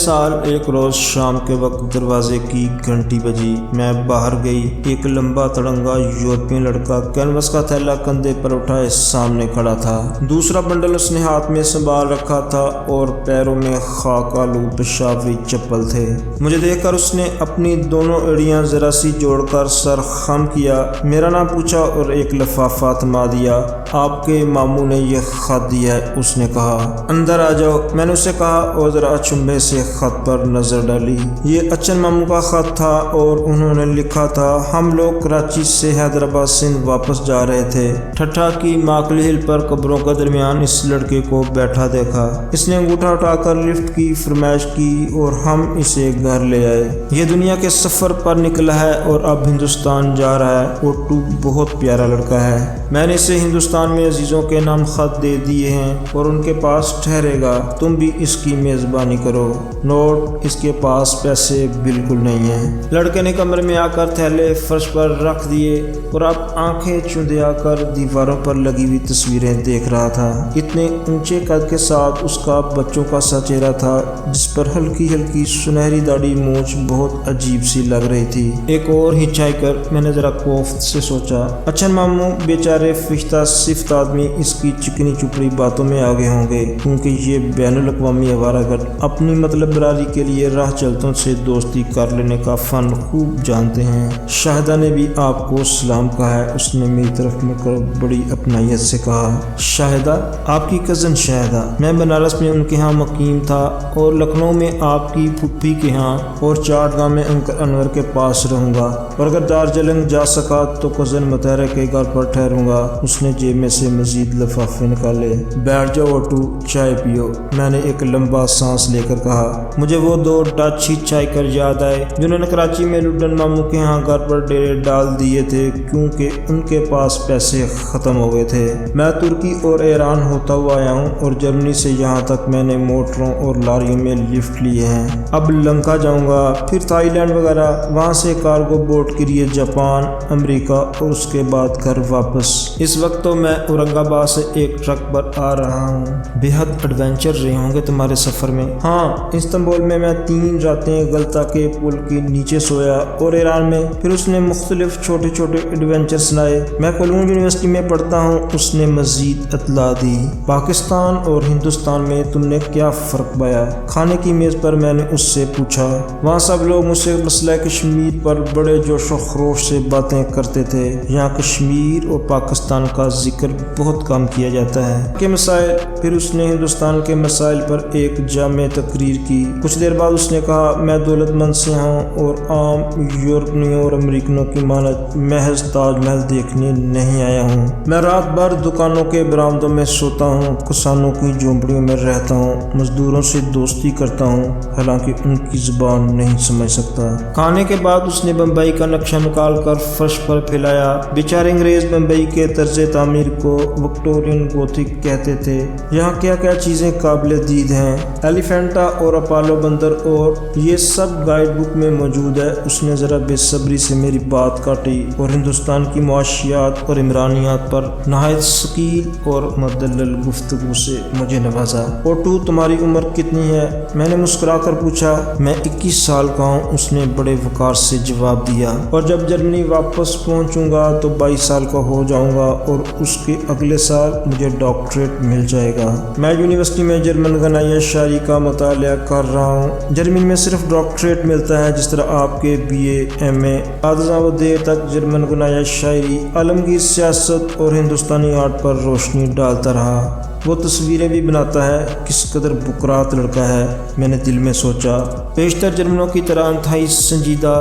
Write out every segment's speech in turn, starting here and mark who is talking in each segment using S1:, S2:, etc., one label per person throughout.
S1: سال ایک روز شام کے وقت دروازے کی گھنٹی بجی۔ میں باہر گئی۔ ایک لمبا تڑنگا یورپین لڑکا کینوس کا تھیلا کندھے پر اٹھائے سامنے کھڑا تھا۔ دوسرا بنڈل اس نے ہاتھ میں سنبھال رکھا تھا اور پیروں میں خاک آلود پیشابی چپل تھے۔ مجھے دیکھ کر اس نے اپنی دونوں ایڑیاں ذرا سی جوڑ کر سر خم کیا، میرا نام پوچھا اور ایک لفافہ تھما دیا۔ آپ کے ماموں نے یہ خط دیا ہے، اس نے کہا۔ اندر آ جاؤ، میں نے اسے کہا اور ذرا اچنبھے سے خط پر نظر ڈالی۔ یہ اچن ماموں کا خط تھا اور انہوں نے لکھا تھا، ہم لوگ کراچی سے حیدرآباد سندھ واپس جا رہے تھے۔ ٹھٹھا کی ماکلی ہل پر قبروں کے درمیان اس لڑکے کو بیٹھا دیکھا۔ اس نے انگوٹھا اٹھا کر لفٹ کی فرمائش کی اور ہم اسے گھر لے آئے۔ یہ دنیا کے سفر پر نکلا ہے اور اب ہندوستان جا رہا ہے۔ اوٹو بہت پیارا لڑکا ہے۔ میں نے اسے ہندوستان میں عزیزوں کے نام خط دے دیے ہیں اور ان کے پاس ٹھہرے گا، تم بھی اس کی میزبانی کرو۔ نوٹ، اس کے پاس پیسے بالکل نہیں ہیں۔ لڑکے نے کمرے میں آ کر تھیلے فرش پر رکھ دیے اور اب آنکھیں چوندے آ کر دیواروں پر لگی ہوئی تصویریں دیکھ رہا تھا۔ اتنے اونچے قد کے ساتھ اس کا بچوں کا سا چہرہ تھا جس پر ہلکی ہلکی سنہری داڑھی مونچھ بہت عجیب سی لگ رہی تھی۔ ایک اور ہچائکر، میں نے ذرا کوفت سے سوچا۔ اچھن ماموں بیچارے فشتہ صفت آدمی اس کی چکنی چپڑی باتوں میں آگے ہوں گے، کیونکہ یہ بین الاقوامی آوارہ گرد اپنی مطلب براری کے لیے راہ چلتوں سے دوستی کر لینے کا فن خوب جانتے ہیں۔ شاہدہ نے بھی آپ کو سلام کہا ہے، اس نے میری طرف مڑ کر بڑی اپنائیت سے کہا۔ شاہدہ؟ آپ کی کزن شاہدہ؟ میں بنارس میں ان کے ہاں مقیم تھا اور لکھنؤ میں آپ کی پھوپھی کے ہاں اور چاٹ گاہ میں انکل انور کے پاس رہوں گا، اور اگر دارجلنگ جا سکا تو کزن مطہرہ کے گھر پر ٹھہروں گا۔ اس نے جیب میں سے مزید لفافے نکالے۔ بیٹھ جاؤ اوٹو، چائے پیو، میں نے ایک لمبا سانس لے کر کہا۔ مجھے وہ دو ڈچ ہچائکر یاد آئے جنہوں نے کراچی میں لڈن ماموں کے ہاں گھر پر ڈیرے ڈال دیے تھے کیونکہ ان کے پاس پیسے ختم ہو گئے تھے۔ میں ترکی اور ایران ہوتا ہوا آیا ہوں اور جرمنی سے یہاں تک میں نے موٹروں اور لاریوں میں لفٹ لیے ہیں۔ اب لنکا جاؤں گا، پھر تھائی لینڈ وغیرہ، وہاں سے کارگو بوٹ کے لیے جاپان، امریکہ اور اس کے بعد گھر واپس۔ اس وقت تو میں اورنگ آباد سے ایک ٹرک پر آ رہا ہوں۔ بے حد ایڈونچر رہے ہوں گے تمہارے سفر میں۔ ہاں، استنبول میں 3 راتیں غلطہ کے پل کے نیچے سویا اور ایران میں۔ پھر اس نے مختلف چھوٹے چھوٹے ایڈونچر سنائے۔ میں کولون یونیورسٹی میں پڑھتا ہوں، اس نے مزید اطلاع دی۔ پاکستان اور ہندوستان میں تم نے کیا فرق پایا؟ کھانے کی میز پر میں نے اس سے پوچھا۔ وہاں سب لوگ مجھ سے مسئلہ کشمیر پر بڑے جوش و خروش سے باتیں کرتے تھے۔ یہاں کشمیر اور پاکستان کا ذکر بہت کم کیا جاتا ہے کہ مسائل۔ پھر اس نے ہندوستان کے مسائل پر ایک جامع تقریر کی۔ کچھ دیر بعد اس نے کہا، میں دولت مند سے ہوں اور عام یورپینوں اور امریکنوں کی مانند محض تاج محل دیکھنے نہیں آیا ہوں۔ میں رات بھر دکانوں کے برآمدوں میں سوتا ہوں، کسانوں کی جھونپڑیوں میں رہتا ہوں، مزدوروں سے دوستی کرتا ہوں، حالانکہ ان کی زبان نہیں سمجھ سکتا۔ کھانے کے بعد اس نے بمبئی کا نقشہ نکال کر فرش پر پھیلایا۔ بیچارے انگریز بمبئی کے طرز تعمیر کو وکٹورین گوتھک کہتے تھے۔ یہاں کیا کیا چیزیں قابل دید ہیں، ایلیفینٹا اور اپالو بندر اور یہ سب گائیڈ بک میں موجود ہے۔ اس نے ذرا بے صبری سے میری بات کاٹی اور ہندوستان کی معاشیات اور عمرانیات پر نہایت ثقیل اور مدلل گفتگو سے مجھے نوازا۔ اوٹو، تمہاری عمر کتنی ہے؟ میں نے مسکرا کر پوچھا۔ میں 21 سال کا ہوں، اس نے بڑے وقار سے جواب دیا، اور جب جرمنی واپس پہنچوں گا تو 22 سال کا ہو جاؤں گا اور اس کے اگلے سال مجھے ڈاکٹریٹ مل جائے گا۔ میں یونیورسٹی میں جرمن غنائیہ شاعری کا مطالعہ کر رہا ہوں۔ جرمنی میں صرف ڈاکٹریٹ ملتا ہے، جس طرح آپ کے BA MA۔ بعد وہ دیر تک جرمن غنائیہ شاعری، عالمگیر سیاست اور ہندوستانی آرٹ پر روشنی ڈالتا رہا۔ وہ تصویریں بھی بناتا ہے، کس قدر بکرات لڑکا ہے، میں نے دل میں سوچا۔ بیشتر جرمنوں کی طرح انتہائی سنجیدہ،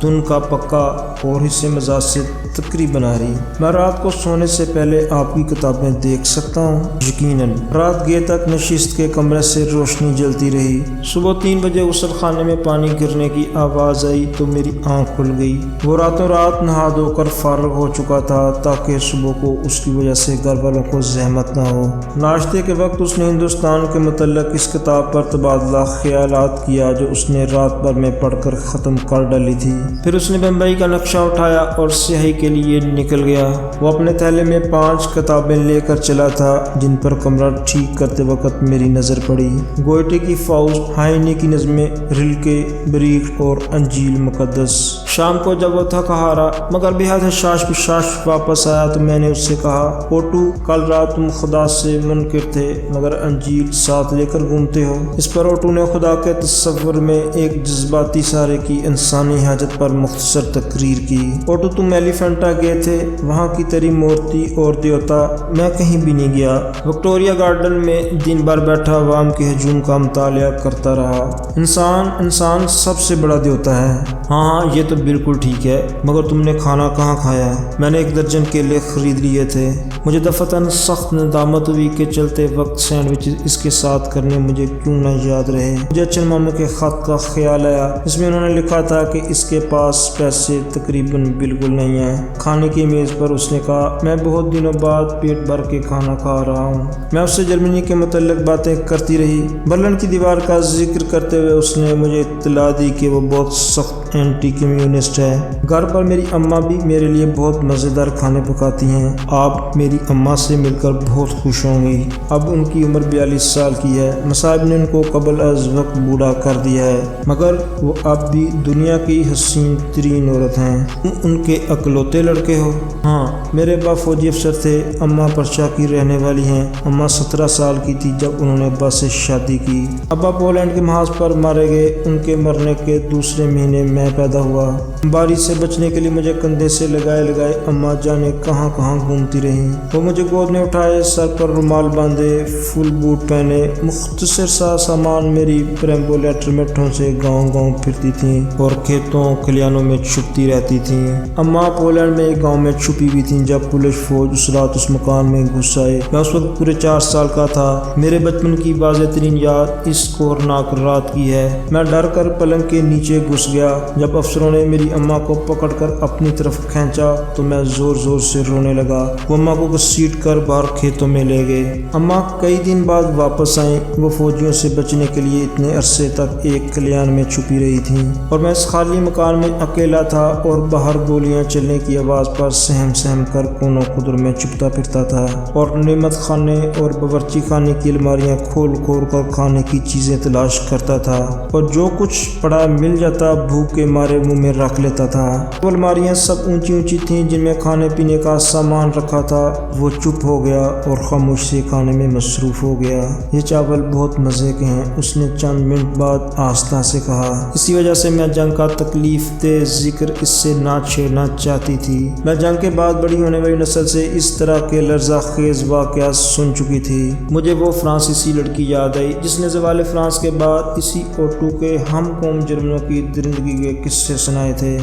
S1: دن کا پکا اور حصے مزاج سے تقریباً آری۔ میں رات کو سونے سے پہلے آپ کی کتابیں دیکھ سکتا ہوں؟ یقیناً۔ رات گئے تک نشست کے کمرے سے روشنی جلتی رہی۔ صبح 3 بجے غسل خانے میں پانی گرنے کی آواز آئی تو میری آنکھ کھل گئی۔ وہ راتوں رات نہا دھو کر فارغ ہو چکا تھا تاکہ صبح کو اس کی وجہ سے گھر والوں کو زحمت نہ ہو۔ ناشتے کے وقت اس نے ہندوستان کے متعلق اس کتاب پر تبادلہ خیالات کیا جو اس نے رات بھر میں پڑھ کر ختم کر ڈالی تھی۔ پھر اس نے بمبئی کا نقشہ اٹھایا اور سیاحی کے لیے نکل گیا۔ وہ اپنے تھیلے میں 5 کتابیں لے کر چلا تھا جن پر کمرہ ٹھیک کرتے وقت میری نظر پڑی۔ گوئٹے کی فاؤسٹ، ہائنے کی نظمیں، رلکے، بریخت اور انجیل مقدس۔ شام کو جب وہ تھکا ہارا مگر بے حد حشاش پشاش واپس آیا تو میں نے اس سے کہا، اوٹو، کل رات تم خدا سے منکر تھے مگر انجیل ساتھ لے کر گھومتے ہو۔ اس پر اوٹو نے خدا کے تصور میں ایک جذباتی سارے کی انسانی حاجت پر مختصر تقریر کی۔ اوٹو، تم ایلیفینٹا گئے تھے، وہاں کی تیری مورتی اور دیوتا، میں کہیں بھی نہیں گیا۔ وکٹوریا گارڈن میں دن بھر بیٹھا عوام کے ہجوم کا مطالعہ کرتا رہا۔ انسان سب سے بڑا دیوتا ہے۔ ہاں یہ تو بالکل ٹھیک ہے، مگر تم نے کھانا کہاں کھایا؟ میں نے 1 درجن کیلے خرید لیے تھے۔ مجھے دفعتاً سخت ندامت ہوئی کہ چلتے وقت سینڈوچ اس کے ساتھ کرنے مجھے کیوں نہ یاد رہے۔ مجھے اچن ماموں کے خط کا خیال آیا جس میں انہوں نے لکھا تھا کہ اس کے پاس پیسے تقریباً بالکل نہیں ہیں۔ کھانے کی میز پر اس نے کہا، میں بہت دنوں بعد پیٹ بھر کے کھانا کھا رہا ہوں۔ میں اس سے جرمنی کے متعلق باتیں کرتی رہی۔ برلن کی دیوار کا ذکر کرتے ہوئے اس نے مجھے اطلاع دی کہ وہ بہت سخت اینٹی کمیونسٹ ہے۔ گھر پر میری اماں بھی میرے لیے بہت مزیدار کھانے پکاتی ہیں۔ آپ میری اماں سے مل کر بہت خوش ہوں گی۔ اب ان کی عمر 42 سال کی ہے۔ مصائب نے ان کو قبل از وقت بوڑھا کر دیا ہے مگر وہ اب بھی دنیا کی حسین ترین عورت ہیں۔ تم ان کے اکلوتے لڑکے ہو؟ ہاں، میرے ابا فوجی افسر تھے، اماں پرچا کی رہنے والی ہیں۔ اماں 17 سال کی تھی جب انہوں نے ابا سے شادی کی۔ ابا پولینڈ کے محاذ پر مارے گئے۔ ان کے مرنے کے دوسرے مہینے میں پیدا ہوا۔ باری سے بچنے کے لیے مجھے کندھے سے لگائے اماں جانے کہاں کہاں گھومتی رہیں۔ وہ مجھے گود میں اٹھائے، سر پر رومال باندھے، فل بوٹ پہنے، مختصر سا سامان میری پریمبولیٹر میٹھوں سے گاؤں پھرتی تھیں اور کھیتوں کھلیانوں میں چھپتی رہتی تھیں۔ اماں پولینڈ میں ایک گاؤں میں چھپی ہوئی تھیں جب پولیس فوج اس رات اس مکان میں گھس آئے۔ میں اس وقت پورے 4 سال کا تھا۔ میرے بچپن کی واضح ترین یاد اس کورناک رات کی ہے۔ میں ڈر کر پلنگ کے نیچے گھس گیا۔ جب افسروں نے میری اماں کو پکڑ کر اپنی طرف کھینچا تو میں زور زور سے رونے لگا۔ وہ اماں کو گھسیٹ کر باہر کھیتوں میں لے گئے۔ اماں کئی دن بعد واپس آئیں۔ وہ فوجیوں سے بچنے کے لیے اتنے عرصے تک ایک کھلیان میں چھپی رہی تھیں اور میں اس خالی مکان میں اکیلا تھا اور باہر گولیاں چلنے کی آواز پر سہم کر کونوں قدر میں چھپتا پھرتا تھا اور نعمت خانے اور باورچی خانے کی الماریاں کھول کر کھانے کی چیزیں تلاش کرتا تھا اور جو کچھ پڑا مل جاتا بھوک کے مارے منہ میں رکھ لیتا تھا۔ وہ الماریاں سب اونچی تھیں جن میں کھانے پینے کا سامان رکھا تھا۔ وہ چپ ہو گیا اور خاموش سے کھانے میں مصروف ہو گیا۔ یہ چاول بہت مزے کے ہیں، اس نے چند منٹ بعد آہستہ سے کہا۔ اسی وجہ سے میں جنگ کا تکلیف دہ ذکر اس سے نہ چھیڑنا چاہتی تھی۔ میں جنگ کے بعد بڑی ہونے والی نسل سے اس طرح کے لرزہ خیز واقعات سن چکی تھی۔ مجھے وہ فرانسیسی لڑکی یاد آئی جس نے زوال فرانس کے بعد اسی اوٹو کے ہم قوم جرمنوں کی درندگی کے قصے سنائے تھے۔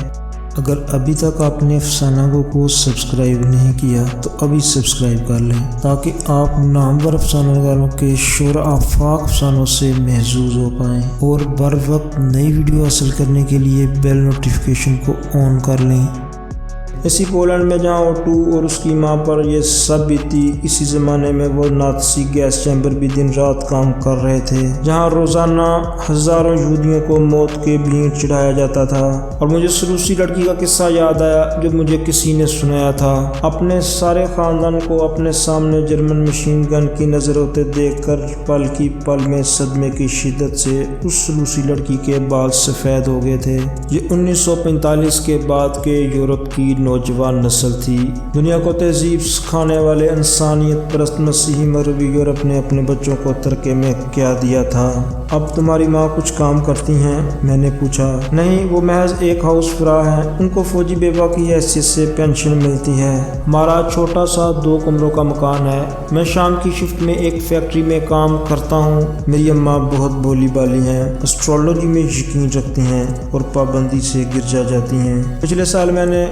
S1: اگر ابھی تک آپ نے افسانہ گو کو سبسکرائب نہیں کیا تو ابھی سبسکرائب کر لیں تاکہ آپ نامور افسانہ نگاروں کے شور آفاق افسانوں سے محظوظ ہو پائیں اور بر وقت نئی ویڈیو حاصل کرنے کے لیے بیل نوٹیفیکیشن کو آن کر لیں۔ اسی پولینڈ میں جہاں اوٹو اور اس کی ماں پر یہ سب بیتی، اسی زمانے میں وہ نازی گیس چیمبر بھی دن رات کام کر رہے تھے جہاں روزانہ ہزاروں یہودیوں کو موت کے بھینٹ چڑھایا جاتا تھا۔ اور مجھے اس روسی لڑکی کا قصہ یاد آیا جو مجھے کسی نے سنایا تھا۔ اپنے سارے خاندان کو اپنے سامنے جرمن مشین گن کی نظر ہوتے دیکھ کر پل کی پل میں صدمے کی شدت سے اس روسی لڑکی کے بال سفید ہو گئے تھے۔ یہ 1945 کے بعد کے یورپ کی نوجوان نسل تھی۔ دنیا کو تہذیب سکھانے والے انسانیت پرست مسیحی مغربی یورپ نے اپنے بچوں کو ترکے میں کیا دیا تھا۔ اب تمہاری ماں کچھ کام کرتی ہیں؟ میں نے پوچھا۔ نہیں، وہ محض ایک ہاؤس فرا ہے، ان کو فوجی بیوہ کی حیثیت سے پینشن ملتی ہے۔ ہمارا چھوٹا سا 2 کمروں کا مکان ہے۔ میں شام کی شفٹ میں ایک فیکٹری میں کام کرتا ہوں۔ میری اماں بہت بولی بالی ہیں، اسٹرالوجی میں یقین رکھتی ہیں اور پابندی سے گرجا جاتی ہیں۔ پچھلے سال میں نے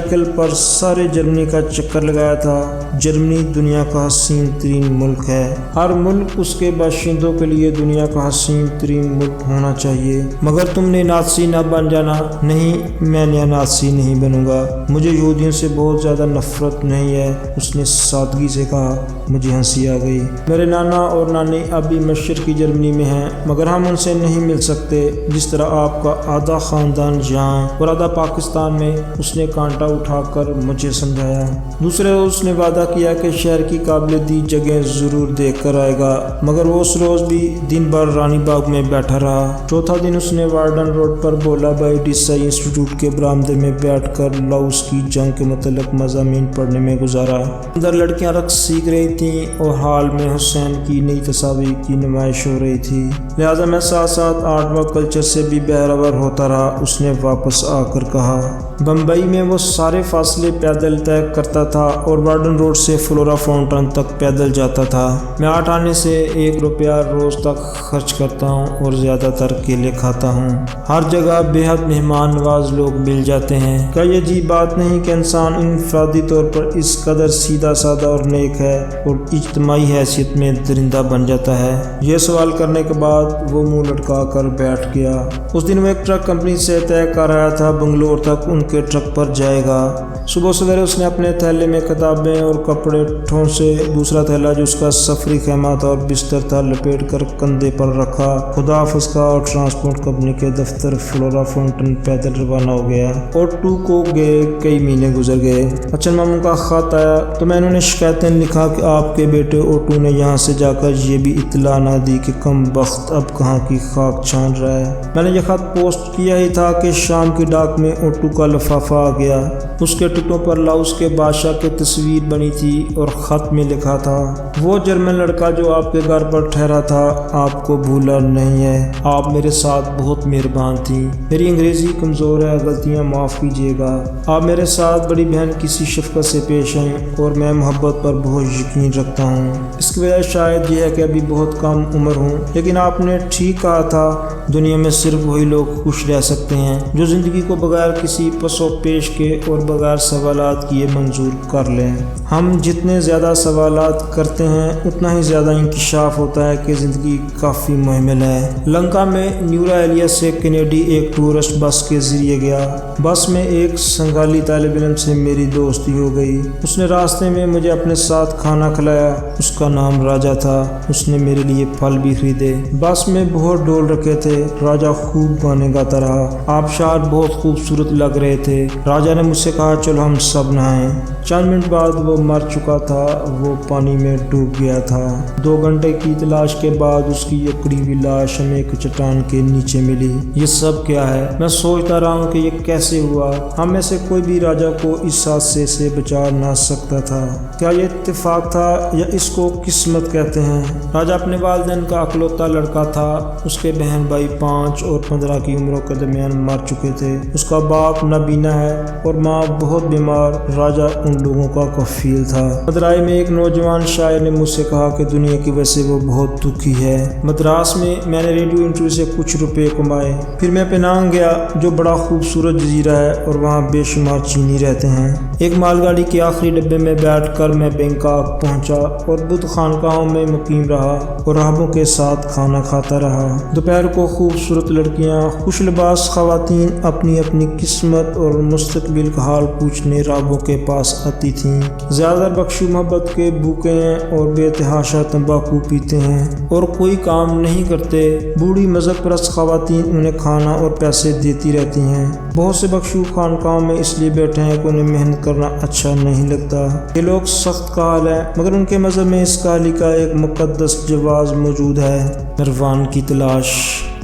S1: سائیکل پر سارے جرمنی کا چکر لگایا تھا۔ جرمنی دنیا کا حسین ترین ملک ہے۔ ہر ملک اس کے باشندوں کے لیے دنیا کا حسین ترین ملک ہونا چاہیے، مگر تم نے نازی نہ بن جانا۔ نہیں، میں نیا نازی نہیں بنوں گا۔ مجھے یہودیوں سے بہت زیادہ نفرت نہیں ہے، اس نے سادگی سے کہا۔ مجھے ہنسی آ گئی۔ میرے نانا اور نانی اب بھی مشرقی جرمنی میں ہیں، مگر ہم ان سے نہیں مل سکتے۔ جس طرح آپ کا آدھا خاندان یہاں اور آدھا پاکستان میں، اس نے کانٹا اٹھا کر مجھے سمجھایا۔ دوسرے روز اس نے وعدہ کیا کہ شہر کی قابل دید جگہیں ضرور دیکھ کر آئے گا، مگر وہ اس روز بھی دن بھر رانی باغ میں بیٹھا رہا۔ چوتھا دن اس نے وارڈن روڈ پر بولا بائی ڈیسائی انسٹیٹیوٹ کے برآمدے میں بیٹھ کر لاؤس کی جنگ کے متعلق مضامین پڑھنے میں گزارا۔ اندر لڑکیاں رقص سیکھ رہی تھیں اور ہال میں حسین کی نئی تصاویر کی نمائش ہو رہی تھی، لہذا میں ساتھ ساتھ آرٹ و کلچر سے بھی بہرور ہوتا رہا۔ اس نے واپس آ کر کہا، بمبئی میں وہ سارے فاصلے پیدل طے کرتا تھا اور وارڈن روڈ سے فلورا فاؤنٹین تک پیدل جاتا تھا۔ میں 8 آنے سے 1 روپیہ روز تک خرچ کرتا ہوں اور زیادہ تر کیلے کھاتا ہوں۔ ہر جگہ بے حد مہمان نواز لوگ مل جاتے ہیں۔ کیا یہ عجیب بات نہیں کہ انسان انفرادی طور پر اس قدر سیدھا سادہ اور نیک ہے اور اجتماعی حیثیت میں درندہ بن جاتا ہے؟ یہ سوال کرنے کے بعد وہ منہ لٹکا کر بیٹھ گیا۔ اس دن وہ ایک ٹرک کمپنی سے طے کر آیا تھا، بنگلور تک ان کے ٹرک پر جائے گا۔ صبح سویرے اس نے اپنے تھیلے میں کتابیں اور کپڑے ٹھونسے، دوسرا تھیلا جو اس کا سفری خیمہ تھا اور بستر تھا لپیٹ کر کندھے پر رکھا، خدا حافظ کا اور ٹرانسپورٹ کمپنی کے دفتر فلورا فاؤنٹین پیدل روانہ ہو گیا۔ اور 2 کو گئے کئی مہینے گزر گئے۔ اچھا ماموں کا خط آیا تو میں انہوں نے شکایتیں لکھا کہ آپ کے بیٹے اوٹو نے یہاں سے جا کر یہ بھی اطلاع نہ دی کہ کم بخت اب کہاں کی خاک چھان رہا ہے۔ میں نے یہ خط پوسٹ کیا ہی تھا کہ شام کی ڈاک میں اوٹو کا لفافہ آ گیا۔ اس کے ٹکٹوں پر لاؤس کے بادشاہ کی تصویر بنی تھی اور خط میں لکھا تھا، وہ جرمن لڑکا جو آپ کے گھر پر ٹھہرا تھا آپ کو بھولا نہیں ہے، آپ میرے ساتھ بہت مہربان تھی۔ میری انگریزی کمزور ہے، غلطیاں معاف کیجیے گا۔ آپ میرے ساتھ بڑی بہن کسی شفقت سے پیش آئیں اور میں محبت پر بہت یقین رکھتا ہوں۔ اس کی وجہ شاید یہ ہے کہ ابھی بہت کم عمر ہوں، لیکن آپ نے ٹھیک کہا تھا، دنیا میں صرف وہی لوگ خوش رہ سکتے ہیں جو زندگی کو بغیر کسی پس و پیش کے اور بغیر سوالات کیے منظور کر لیں۔ ہم جتنے زیادہ سوالات کرتے ہیں اتنا ہی زیادہ انکشاف ہوتا ہے کہ زندگی کافی محمل ہے۔ لنکا میں نیورا ایلیا سے کینیڈی ایک ٹورسٹ بس کے ذریعے گیا۔ بس میں ایک سنگالی طالب علم سے میری دوستی ہو گئی۔ اس نے راستے میں مجھے اپنے ساتھ کھانا کھلایا۔ اس کا نام راجا تھا۔ اس نے میرے لیے پھل بھی خریدے۔ بس میں بہت ڈول رکھے تھے۔ راجا خوب گانے گاتا رہا۔ آبشار بہت خوبصورت لگ رہے تھے۔ راجا نے مجھ سے کہا چلو ہم سب نہائیں۔ چند منٹ بعد وہ مر چکا تھا، وہ پانی میں ڈوب گیا تھا۔ 2 گھنٹے کی تلاش کے بعد اس کی اکڑی ہوئی لاش ہمیں ایک چٹان کے نیچے ملی۔ یہ سب کیا ہے؟ میں سوچتا رہا ہوں کہ یہ کیسے ہوا۔ ہم میں سے کوئی بھی راجا کو اس حادثے سے بچا نہ سکتا تھا۔ کیا یہ اتفاق تھا یا اس کو قسمت کہتے ہیں؟ راجا اپنے والدین کا اکلوتا لڑکا تھا۔ اس کے بہن بھائی 5 اور 15 کی عمروں کے درمیان مر چکے تھے۔ اس کا باپ نابینا ہے اور ماں بہت بیمار۔ راجا ان لوگوں کا کفیل تھا۔ مدرائی میں ایک نوجوان شاعر نے مجھ سے کہا کہ دنیا کی وجہ سے وہ بہت دکھی ہے۔ مدراس میں میں نے ریڈیو انٹرویو سے کچھ روپے کمائے۔ پھر میں پینانگ گیا جو بڑا خوبصورت جزیرہ ہے اور وہاں بے شمار چینی رہتے ہیں۔ ایک مال گاڑی کے آخری ڈبے میں بیٹھ کر میں بینکاک پہنچا اور بدھ خانقاہوں میں مقیم رہا اور راہبوں کے ساتھ کھانا کھاتا رہا۔ دوپہر کو خوبصورت لڑکیاں، خوش لباس خواتین اپنی اپنی قسمت اور مستقبل کا حال پوچھنے راہبوں کے پاس آتی تھیں۔ زیادہ بخشو محبت کے بھوکے ہیں اور بے تحاشا تمباکو پیتے ہیں اور کوئی کام نہیں کرتے۔ بوڑھی مذہب پرست خواتین انہیں کھانا اور پیسے دیتی رہتی ہیں۔ بہت سے بخشو خانقاہوں میں اس لیے بیٹھے ہیں کہ انہیں محنت کرنا اچھا نہیں لگتا۔ یہ لوگ سخت کا حال ہے، مگر ان کے مذہب میں اس کاہلی کا ایک مقدس جواز موجود ہے۔ نروان کی تلاش۔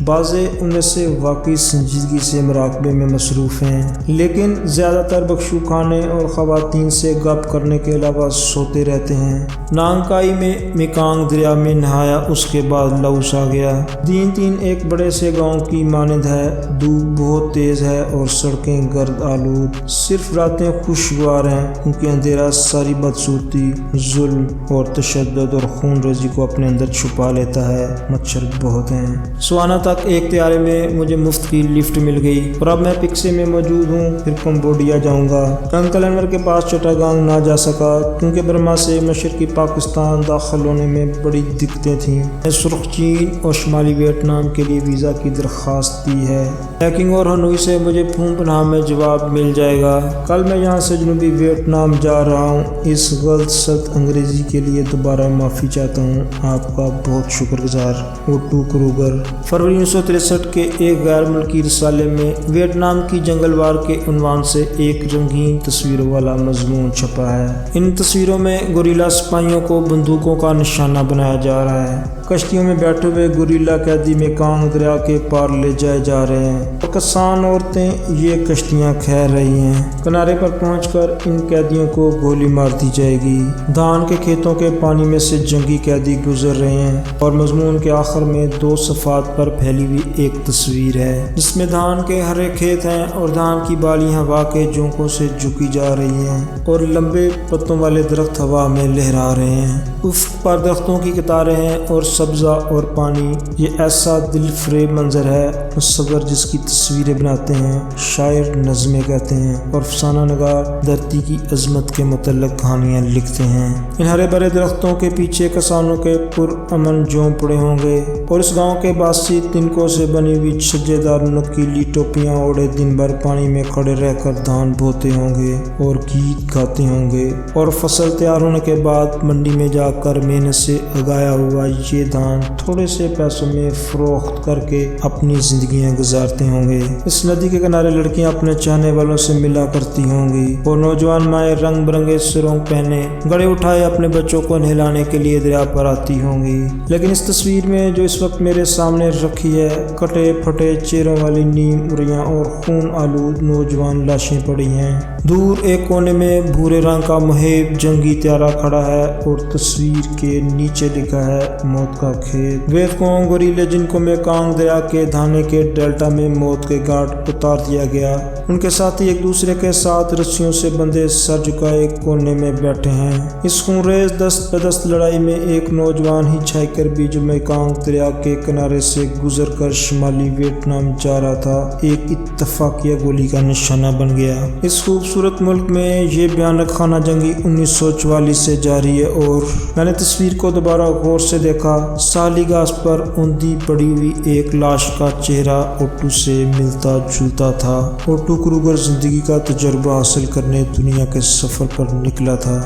S1: بعض ان میں سے واقعی سنجیدگی سے مراقبے میں مصروف ہیں، لیکن زیادہ تر بخشو خانے اور خواتین سے گپ کرنے کے علاوہ سوتے رہتے ہیں۔ نانکائی میں میکانگ دریا میں نہایا، اس کے بعد لاؤس آ گیا۔ دین تین ایک بڑے سے گاؤں کی مانند ہے۔ دھوپ بہت تیز ہے اور سڑکیں گرد آلود۔ صرف راتیں خوشگوار ہیں کیونکہ اندھیرا ساری بدصورتی، ظلم اور تشدد اور خون ریزی کو اپنے اندر چھپا لیتا ہے۔ مچھر بہت ہیں۔ سوانا تک ایک طیارے میں مجھے مفت کی لفٹ مل گئی اور اب میں پکسے میں موجود ہوں، پھر کمبوڈیا جاؤں گا۔ انکل انور کے پاس چٹاگانگ نہ جا سکا کیونکہ برما سے مشرقی پاکستان داخل ہونے میں بڑی دقتیں تھیں۔ میں سرخ چین اور شمالی ویتنام کے لیے ویزا کی درخواست دی ہے، پیکنگ اور ہنوئی سے مجھے پھون پناہ میں جواب مل جائے گا۔ کل میں یہاں سے جنوبی ویتنام جا رہا ہوں۔ اس غلط سلط انگریزی کے لیے دوبارہ معافی چاہتا ہوں، آپ کا بہت شکر گزار۔ Auto Kruger. فروری 1963 کے ایک غیر ملکی رسالے میں ویتنام کی جنگل وار کے عنوان سے ایک رنگین تصویروں والا مضمون چھپا ہے۔ ان تصویروں میں گوریلا سپاہیوں کو بندوقوں کا نشانہ بنایا جا رہا ہے۔ کشتیوں میں بیٹھے ہوئے گوریلا قیدی میکانگ دریا کے پار لے جائے جا رہے ہیں اور کسان عورتیں یہ کشتیاں کھیر رہی ہیں۔ کنارے پر پہنچ کر ان قیدیوں کو گولی مار دی جائے گی۔ دھان کے کھیتوں کے پانی میں سے جنگی قیدی گزر رہے ہیں اور مضمون کے آخر میں 2 صفحات پر پھیلی ہوئی ایک تصویر ہے جس میں دھان کے ہرے کھیت ہیں اور دھان کی بالی ہوا کے جھونکوں سے جھکی جا رہی ہیں اور لمبے پتوں والے درخت ہوا میں لہرا رہے ہیں۔ افق پر درختوں کی قطاریں ہیں اور سبزہ اور پانی۔ یہ ایسا دل فریب منظر ہے۔ مصور جس کی تصویریں بناتے ہیں، شاعر نظمیں کہتے ہیں اور افسانہ نگار دھرتی کی عظمت کے متعلق کہانیاں لکھتے ہیں۔ ان ہرے بھرے درختوں کے پیچھے کسانوں کے پرامن جھونپڑے ہوں گے اور اس گاؤں کے باسی تنکوں سے بنی ہوئی چھجے دار نکیلی ٹوپیاں اوڑے دن بھر پانی میں کھڑے رہ کر دھان بوتے ہوں گے اور گیت گاتے ہوں گے اور فصل تیار ہونے کے بعد منڈی میں جا کر محنت سے اگایا ہوا یہ دھان تھوڑے سے پیسوں میں فروخت کر کے اپنی زندگیاں گزارتے ہوں گے۔ اس ندی کے کنارے لڑکیاں اپنے چاہنے والوں سے ملا کرتی ہوں گی اور نوجوان مائیں رنگ برنگے سرنگ پہنے گڑے اٹھائے اپنے بچوں کو نہلانے کے لیے دریا پر آتی ہوں گی۔ لیکن اس تصویر میں جو اس وقت میرے سامنے رکھی ہے، کٹے پھٹے چہروں والی نیم اریاں اور خون آلود نوجوان لاشیں پڑی ہیں۔ دور ایک کونے میں بھورے رنگ کا محیب جنگی طیارہ کھڑا ہے اور تصویر کے نیچے لکھا ہے موت کا کھیت۔ ویتکونگ گوریلے جن کو میکانگ دریا کے دھانے کے ڈیلٹا میں موت کے گھاٹ اتار دیا گیا، ان کے ساتھی ایک دوسرے کے ساتھ رسیوں سے بندھے سر جھکائے کونے میں بیٹھے ہیں۔ اس خونریز دست بدست لڑائی میں ایک نوجوان ہچ ہائکر بھی جو میکانگ دریا کے کنارے سے گزر کر شمالی ویتنام جا رہا تھا، ایک اتفاقیہ گولی کا نشانہ بن گیا۔ اس خوبصورت ملک میں یہ بھیانک خانہ جنگی 1944 سے جاری ہے اور میں نے تصویر کو دوبارہ غور سے دیکھا۔ ساحلی گھاس پر اوندھی پڑی ہوئی ایک لاش کا چہرہ اوٹو سے ملتا جلتا تھا۔ اوٹو کروگر زندگی کا تجربہ حاصل کرنے دنیا کے سفر پر نکلا تھا۔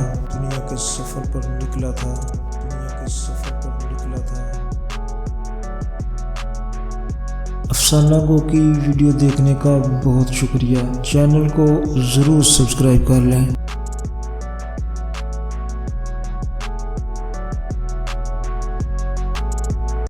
S1: افسانہ گو کی ویڈیو دیکھنے کا بہت شکریہ۔ چینل کو ضرور سبسکرائب کر لیں۔